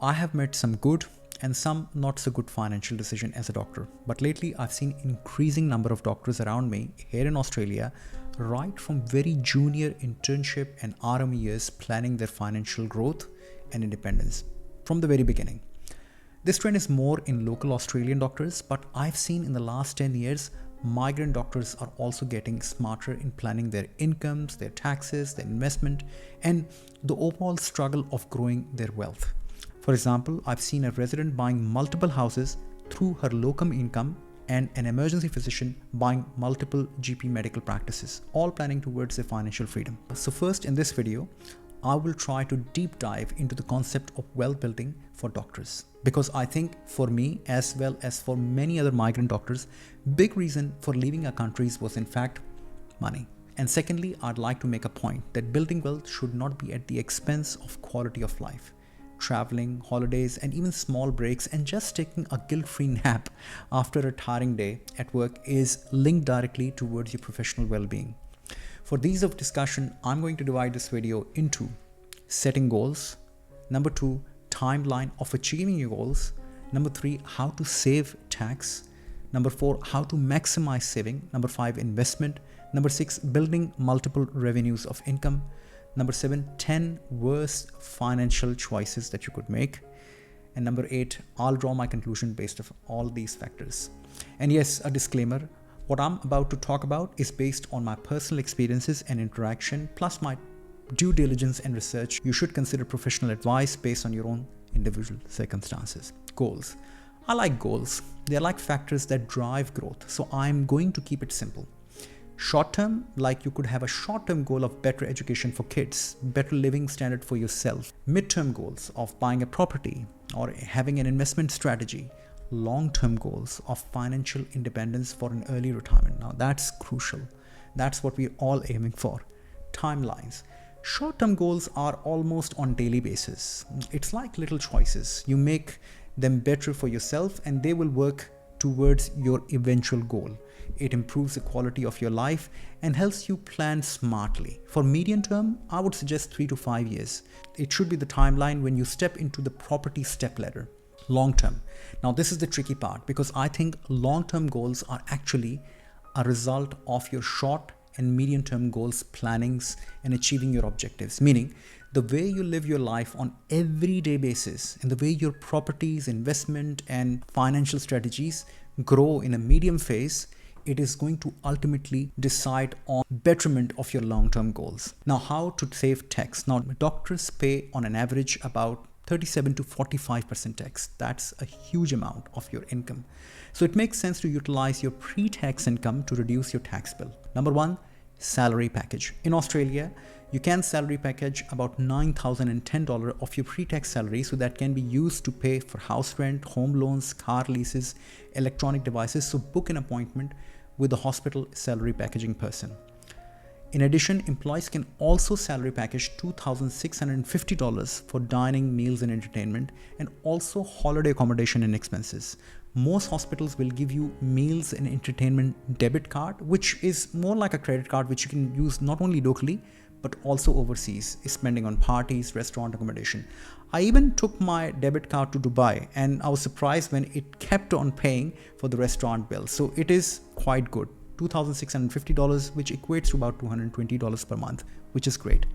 I have made some good and some not so good financial decision as a doctor. But lately I've seen increasing number of doctors around me here in Australia, right from very junior internship and RME years planning their financial growth and independence from the very beginning. This trend is more in local Australian doctors, but I've seen in the last 10 years, migrant doctors are also getting smarter in planning their incomes, their taxes, their investment, and the overall struggle of growing their wealth. For example, I've seen a resident buying multiple houses through her locum income and an emergency physician buying multiple GP medical practices, all planning towards their financial freedom. So first in this video, I will try to deep dive into the concept of wealth building for doctors, because I think for me as well as for many other migrant doctors, big reason for leaving our countries was in fact money. And secondly, I'd like to make a point that building wealth should not be at the expense of quality of life. Traveling, holidays, and even small breaks and just taking a guilt-free nap after a tiring day at work is linked directly towards your professional well-being. For these of discussion, I'm going to divide this video into setting goals, number 2, timeline of achieving your goals, number 3, how to save tax, number 4, how to maximize saving, number 5, investment, number 6, building multiple revenues of income, number 7, 10 worst financial choices that you could make, and number 8, I'll draw my conclusion based on all these factors. And yes, a disclaimer, what I'm about to talk about is based on my personal experiences and interaction, plus my due diligence and research. You should consider professional advice based on your own individual circumstances. Goals. I like goals. They're like factors that drive growth. So I'm going to keep it simple. Short term, like you could have a short-term goal of better education for kids, better living standard for yourself. Mid-term goals of buying a property or having an investment strategy. Long-term goals of financial independence for an early retirement. Now that's crucial. That's what we're all aiming for. Timelines. Short-term goals are almost on daily basis. It's like little choices. You make them better for yourself and they will work towards your eventual goal. It improves the quality of your life and helps you plan smartly. For medium term, I would suggest 3 to 5 years. It should be the timeline when you step into the property step ladder. Long term. Now this is the tricky part, because I think long-term goals are actually a result of your short and medium term goals, plannings, and achieving your objectives. Meaning the way you live your life on everyday basis and the way your properties, investment, and financial strategies grow in a medium phase, it is going to ultimately decide on betterment of your long-term goals. Now, how to save tax? Now, doctors pay on an average about 37 to 45% tax. That's a huge amount of your income. So it makes sense to utilize your pre-tax income to reduce your tax bill. Number 1, salary package. In Australia, you can salary package about $9,010 of your pre-tax salary, so that can be used to pay for house rent, home loans, car leases, electronic devices. So book an appointment with a hospital salary packaging person. In addition, employees can also salary package $2,650 for dining, meals and entertainment, and also holiday accommodation and expenses. Most hospitals will give you meals and entertainment debit card, which is more like a credit card, which you can use not only locally, but also overseas, spending on parties, restaurant accommodation. I even took my debit card to Dubai and I was surprised when it kept on paying for the restaurant bill. So it is quite good. $2,650, which equates to about $220 per month, which is great.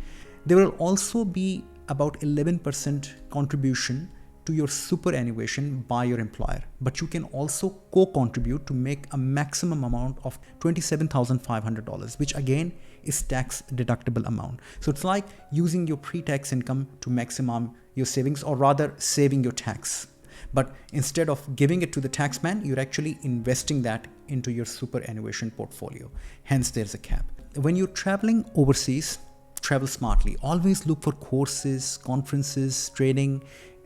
There will also be about 11% contribution to your superannuation by your employer, but you can also co-contribute to make a maximum amount of $27,500, which again is tax deductible amount. So it's like using your pre-tax income to maximum your savings, or rather saving your tax. But instead of giving it to the taxman, you're actually investing that into your superannuation portfolio. Hence, there's a cap. When you're traveling overseas, travel smartly. Always look for courses, conferences, training,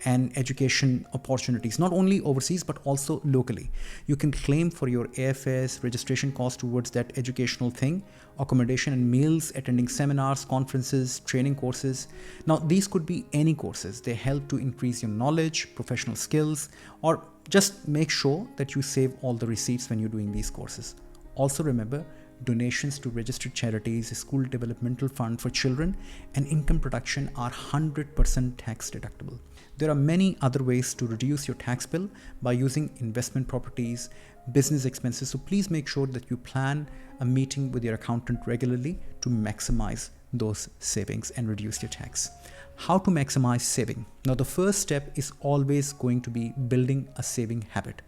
and education opportunities, not only overseas, but also locally. You can claim for your AFS registration cost towards that educational thing, accommodation and meals, attending seminars, conferences, training courses. Now, these could be any courses. They help to increase your knowledge, professional skills, or just make sure that you save all the receipts when you're doing these courses. Also remember, donations to registered charities, a school developmental fund for children, and income production are 100% tax deductible. There are many other ways to reduce your tax bill by using investment properties, business expenses. So please make sure that you plan a meeting with your accountant regularly to maximize those savings and reduce your tax. How to maximize saving? Now, the first step is always going to be building a saving habit.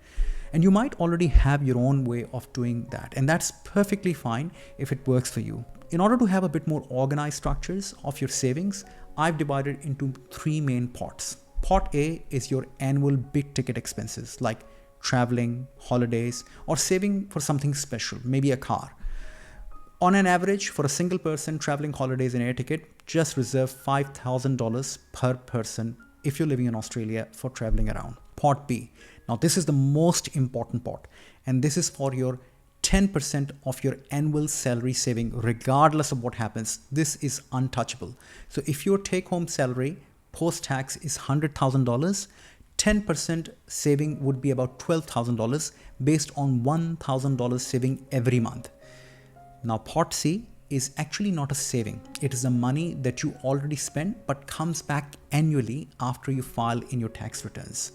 And you might already have your own way of doing that, and that's perfectly fine if it works for you. In order to have a bit more organized structures of your savings, I've divided into 3 main pots. Pot A is your annual big ticket expenses like traveling, holidays, or saving for something special, maybe a car. On an average, for a single person traveling, holidays, and air ticket, just reserve $5,000 per person if you're living in Australia for traveling around. Pot B. Now, this is the most important pot, and this is for your 10% of your annual salary saving, regardless of what happens. This is untouchable. So if your take-home salary post-tax is $100,000, 10% saving would be about $12,000 based on $1,000 saving every month. Now, pot C is actually not a saving. It is the money that you already spent but comes back annually after you file in your tax returns.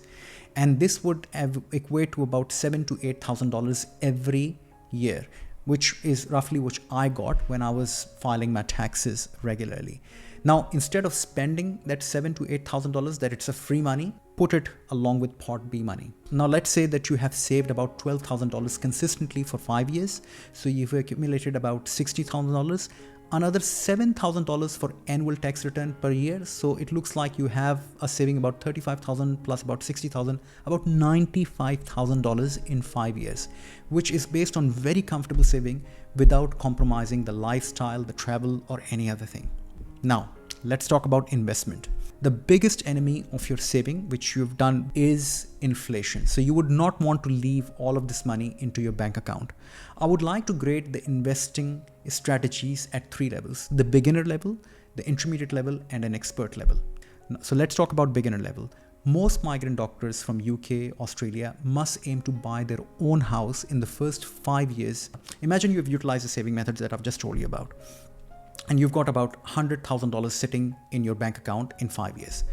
And this would equate to about $7,000 to $8,000 every year, which is roughly what I got when I was filing my taxes regularly. Now, instead of spending that $7,000 to $8,000 that it's a free money, put it along with pot B money. Now, let's say that you have saved about $12,000 consistently for 5 years. So you've accumulated about $60,000, another $7,000 for annual tax return per year. So it looks like you have a saving about $35,000 plus about $60,000, about $95,000 in 5 years, which is based on very comfortable saving without compromising the lifestyle, the travel, or any other thing. Now, let's talk about investment. The biggest enemy of your saving, which you've done, is inflation. So you would not want to leave all of this money into your bank account. I would like to grade the investing strategies at 3 levels: the beginner level, the intermediate level, and an expert level. So let's talk about beginner level. Most migrant doctors from UK, Australia must aim to buy their own house in the first 5 years. Imagine you've utilized the saving methods that I've just told you about, and you've got about $100,000 sitting in your bank account in 5 years.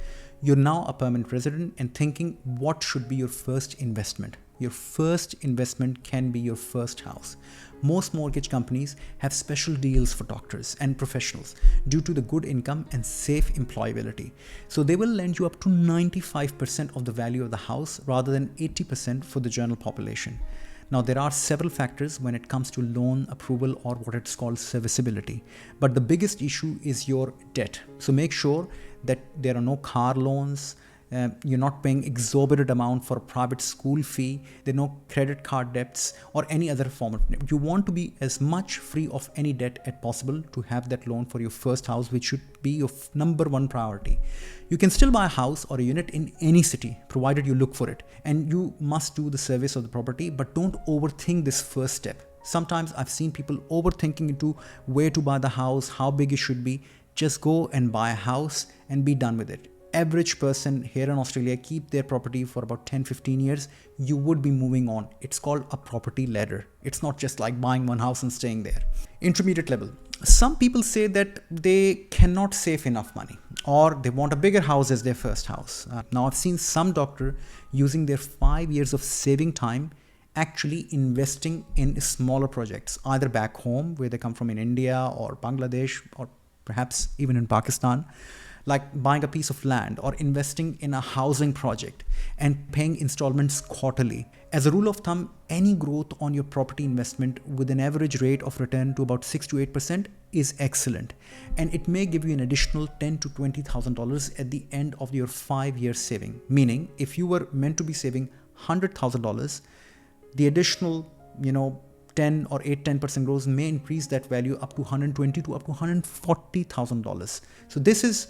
You're now a permanent resident and thinking, what should be your first investment? Your first investment can be your first house. Most mortgage companies have special deals for doctors and professionals due to the good income and safe employability. So they will lend you up to 95% of the value of the house rather than 80% for the general population. Now, there are several factors when it comes to loan approval, or what it's called serviceability. But the biggest issue is your debt. So make sure that there are no car loans. You're not paying exorbitant amount for a private school fee. There are no credit card debts or any other form of debt. You want to be as much free of any debt as possible to have that loan for your first house, which should be your number 1 priority. You can still buy a house or a unit in any city, provided you look for it. And you must do the service of the property, but don't overthink this first step. Sometimes I've seen people overthinking into where to buy the house, how big it should be. Just go and buy a house and be done with it. Average person here in Australia keep their property for about 10-15 years. You would be moving on. It's called a property ladder. It's not just like buying one house and staying there. Intermediate level. Some people say that they cannot save enough money, or they want a bigger house as their first house. Now, I've seen some doctor using their 5 years of saving time actually investing in smaller projects, either back home where they come from in India or Bangladesh, or perhaps even in Pakistan, like buying a piece of land or investing in a housing project and paying installments quarterly. As a rule of thumb, any growth on your property investment with an average rate of return to about 6 to 8% is excellent. And it may give you an additional $10,000 to $20,000 at the end of your 5-year saving. Meaning, if you were meant to be saving $100,000, the additional, 10 or 10% growth may increase that value up to $120,000 to up to $140,000. So this is,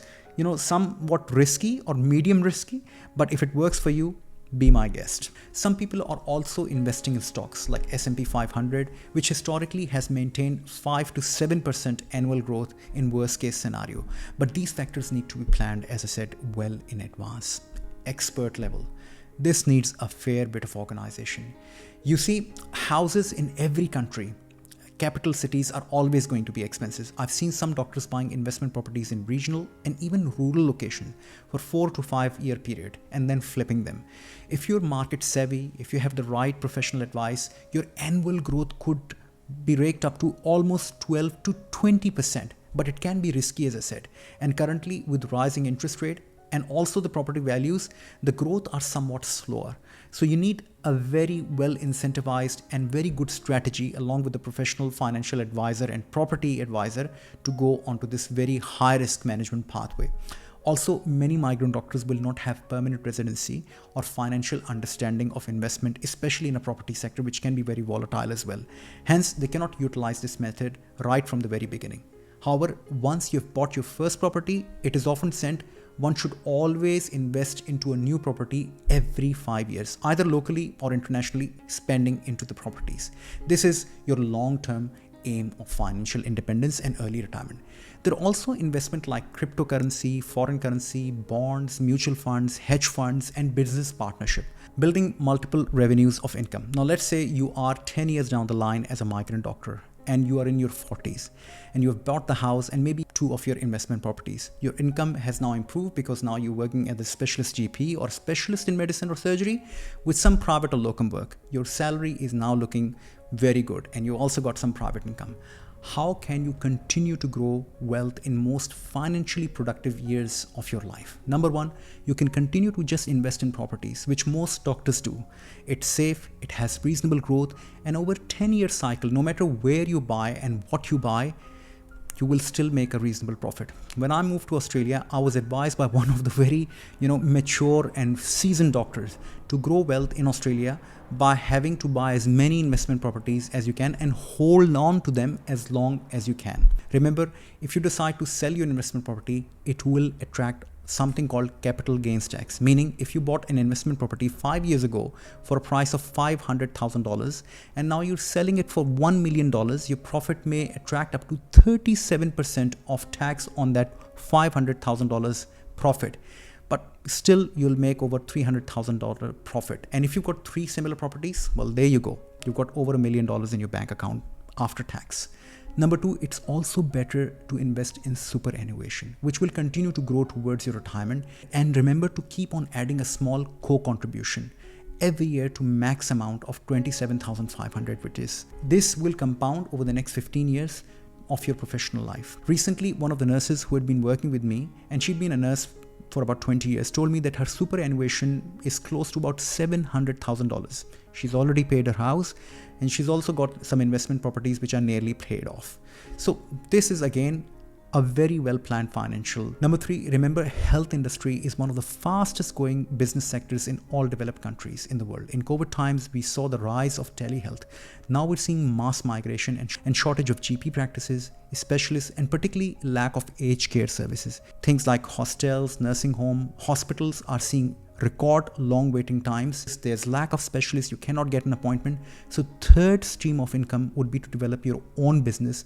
somewhat risky or medium risky, but if it works for you, be my guest. Some people are also investing in stocks like S&P 500, which historically has maintained 5 to 7% annual growth in worst case scenario. But these factors need to be planned, as I said, well in advance. Expert level. This needs a fair bit of organization. You see, houses in every country capital cities are always going to be expensive. I've seen some doctors buying investment properties in regional and even rural location for 4 to 5 year period and then flipping them. If you're market savvy, if you have the right professional advice, your annual growth could be raked up to almost 12 to 20%, but it can be risky, as I said. And currently with rising interest rate and also the property values, the growth are somewhat slower. So you need a very well incentivized and very good strategy along with the professional financial advisor and property advisor to go onto this very high risk management pathway. Also, many migrant doctors will not have permanent residency or financial understanding of investment, especially in a property sector, which can be very volatile as well. Hence, they cannot utilize this method right from the very beginning. However, once you've bought your first property, it is often said one should always invest into a new property every 5 years, either locally or internationally, spending into the properties. This is your long-term aim of financial independence and early retirement. There are also investments like cryptocurrency, foreign currency, bonds, mutual funds, hedge funds, and business partnership, building multiple revenues of income. Now, let's say you are 10 years down the line as a migrant doctor and you are in your 40s and you have bought the house and maybe 2 of your investment properties. Your income has now improved because now you're working as a specialist GP or specialist in medicine or surgery with some private or locum work. Your salary is now looking very good and you also got some private income. How can you continue to grow wealth in most financially productive years of your life? Number one, you can continue to just invest in properties, which most doctors do. It's safe, it has reasonable growth, and over 10-year cycle, no matter where you buy and what you buy, you will still make a reasonable profit. When I moved to Australia, I was advised by one of the very, mature and seasoned doctors to grow wealth in Australia by having to buy as many investment properties as you can and hold on to them as long as you can. Remember, if you decide to sell your investment property, it will attract something called capital gains tax, meaning if you bought an investment property 5 years ago for a price of $500,000 and now you're selling it for $1 million, your profit may attract up to 37% of tax on that $500,000 profit. But still you'll make over $300,000 profit. And if you've got 3 similar properties, well, there you go. You've got over $1 million in your bank account after tax. Number 2, it's also better to invest in superannuation, which will continue to grow towards your retirement. And remember to keep on adding a small co-contribution every year to max amount of $27,500, which is this will compound over the next 15 years of your professional life. Recently, one of the nurses who had been working with me, and she'd been a nurse for about 20 years, told me that her superannuation is close to about $700,000. She's already paid her house and she's also got some investment properties which are nearly paid off. So this is again a very well planned financial. Number 3, remember, health industry is one of the fastest growing business sectors in all developed countries in the world. In COVID times, we saw the rise of telehealth. Now we're seeing mass migration and shortage of GP practices, specialists, and particularly lack of aged care services. Things like hostels, nursing home, hospitals are seeing record long waiting times. There's lack of specialists, you cannot get an appointment. So third stream of income would be to develop your own business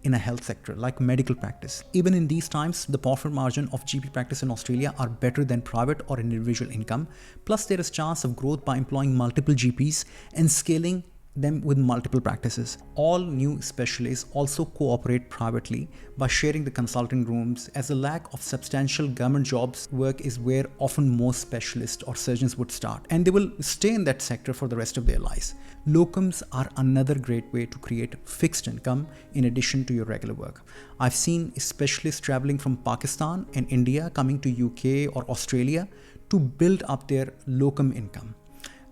in a health sector like medical practice. Even in these times, the profit margin of GP practice in Australia are better than private or individual income. Plus there is chance of growth by employing multiple GPs and scaling them with multiple practices. All new specialists also cooperate privately by sharing the consulting rooms, as the lack of substantial government jobs work is where often most specialists or surgeons would start, and they will stay in that sector for the rest of their lives. Locums are another great way to create fixed income in addition to your regular work. I've seen specialists traveling from Pakistan and India coming to UK or Australia to build up their locum income.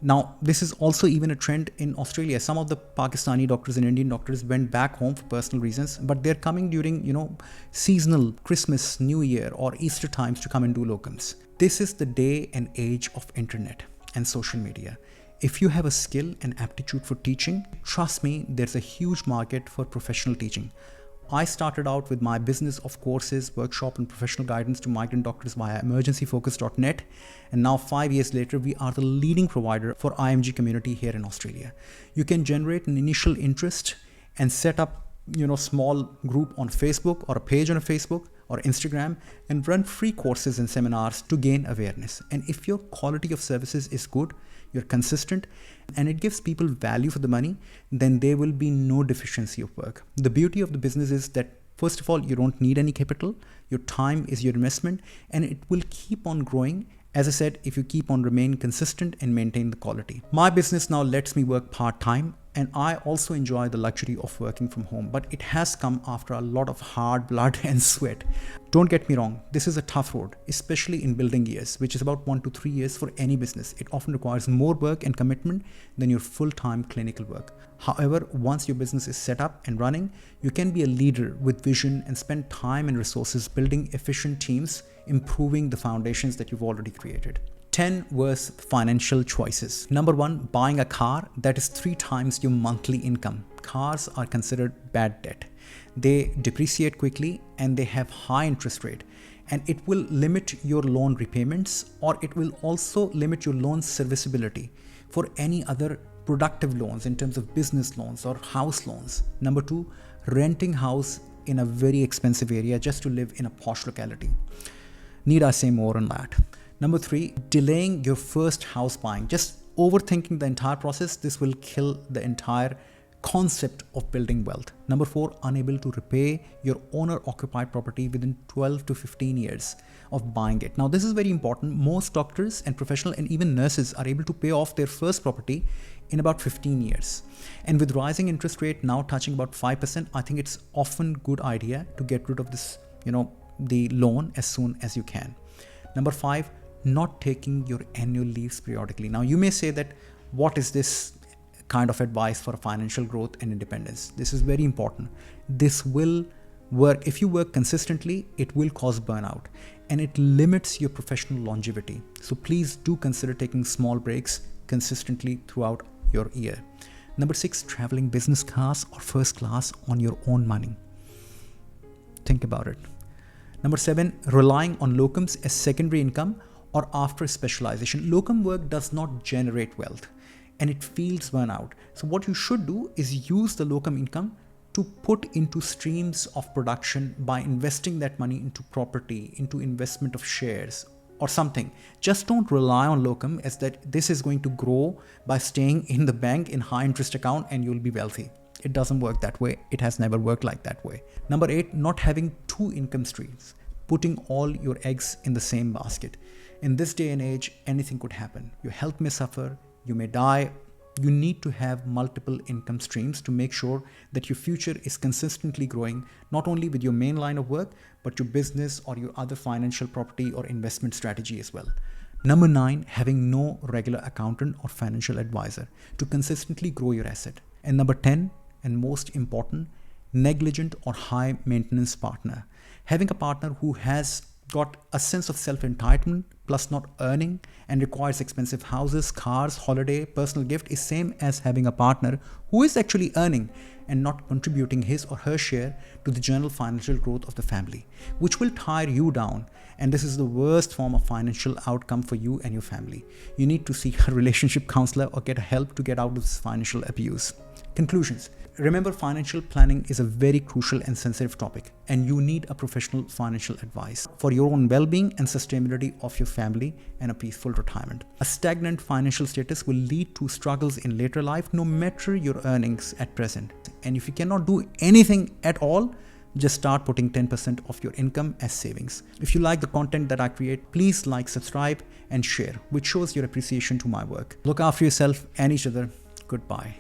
Now, this is also even a trend in Australia. Some of the Pakistani doctors and Indian doctors went back home for personal reasons, but they're coming during, seasonal, Christmas, New Year, or Easter times to come and do locums. This is the day and age of internet and social media. If you have a skill and aptitude for teaching, trust me, there's a huge market for professional teaching. I started out with my business of courses, workshop, and professional guidance to migrant doctors via emergencyfocus.net. And now 5 years later, we are the leading provider for IMG community here in Australia. You can generate an initial interest and set up, small group on Facebook or a page on a Facebook. or Instagram and run free courses and seminars to gain awareness. And if your quality of services is good, you're consistent, and it gives people value for the money, then there will be no deficiency of work. The beauty of the business is that, first of all, you don't need any capital. Your time is your investment, and it will keep on growing. As I said, if you keep on remain consistent and maintain the quality. My business now lets me work part-time, and I also enjoy the luxury of working from home, but it has come after a lot of hard blood and sweat. Don't get me wrong, this is a tough road, especially in building years, which is about 1 to 3 years for any business. It often requires more work and commitment than your full-time clinical work. However, once your business is set up and running, you can be a leader with vision and spend time and resources building efficient teams, improving the foundations that you've already created. 10 worst financial choices. Number 1, buying a car that is 3 times your monthly income. Cars are considered bad debt. They depreciate quickly and they have high interest rate, and it will limit your loan repayments, or it will also limit your loan serviceability for any other productive loans in terms of business loans or house loans. Number 2, renting house in a very expensive area just to live in a posh locality. Need I say more on that? Number 3, delaying your first house buying. Just overthinking the entire process. This will kill the entire concept of building wealth. Number 4, unable to repay your owner-occupied property within 12 to 15 years of buying it. Now, this is very important. Most doctors and professional and even nurses are able to pay off their first property in about 15 years. And with rising interest rate now touching about 5%, I think it's often good idea to get rid of this, the loan as soon as you can. Number 5, not taking your annual leaves periodically. Now, you may say that, what is this kind of advice for financial growth and independence? This is very important. This will work. If you work consistently, it will cause burnout and it limits your professional longevity. So please do consider taking small breaks consistently throughout your year. Number 6, traveling business class or first class on your own money. Think about it. Number 7, relying on locums as secondary income or after specialization. Locum work does not generate wealth and it feels burnout. So what you should do is use the locum income to put into streams of production by investing that money into property, into investment of shares or something. Just don't rely on locum as that this is going to grow by staying in the bank in high interest account and you'll be wealthy. It doesn't work that way. It has never worked like that way. Number 8, not having 2 income streams, putting all your eggs in the same basket. In this day and age, anything could happen. Your health may suffer, you may die. You need to have multiple income streams to make sure that your future is consistently growing, not only with your main line of work, but your business or your other financial property or investment strategy as well. Number 9, having no regular accountant or financial advisor to consistently grow your asset. And number 10, and most important, negligent or high maintenance partner. Having a partner who has got a sense of self-entitlement plus not earning and requires expensive houses, cars, holiday, personal gift is same as having a partner who is actually earning and not contributing his or her share to the general financial growth of the family, which will tire you down. And this is the worst form of financial outcome for you and your family. You need to seek a relationship counselor or get help to get out of this financial abuse. Conclusions. Remember, financial planning is a very crucial and sensitive topic, and you need a professional financial advice for your own well-being and sustainability of your family and a peaceful retirement. A stagnant financial status will lead to struggles in later life, no matter your earnings at present. And if you cannot do anything at all, just start putting 10% of your income as savings. If you like the content that I create, please like, subscribe, and share, which shows your appreciation to my work. Look after yourself and each other. Goodbye.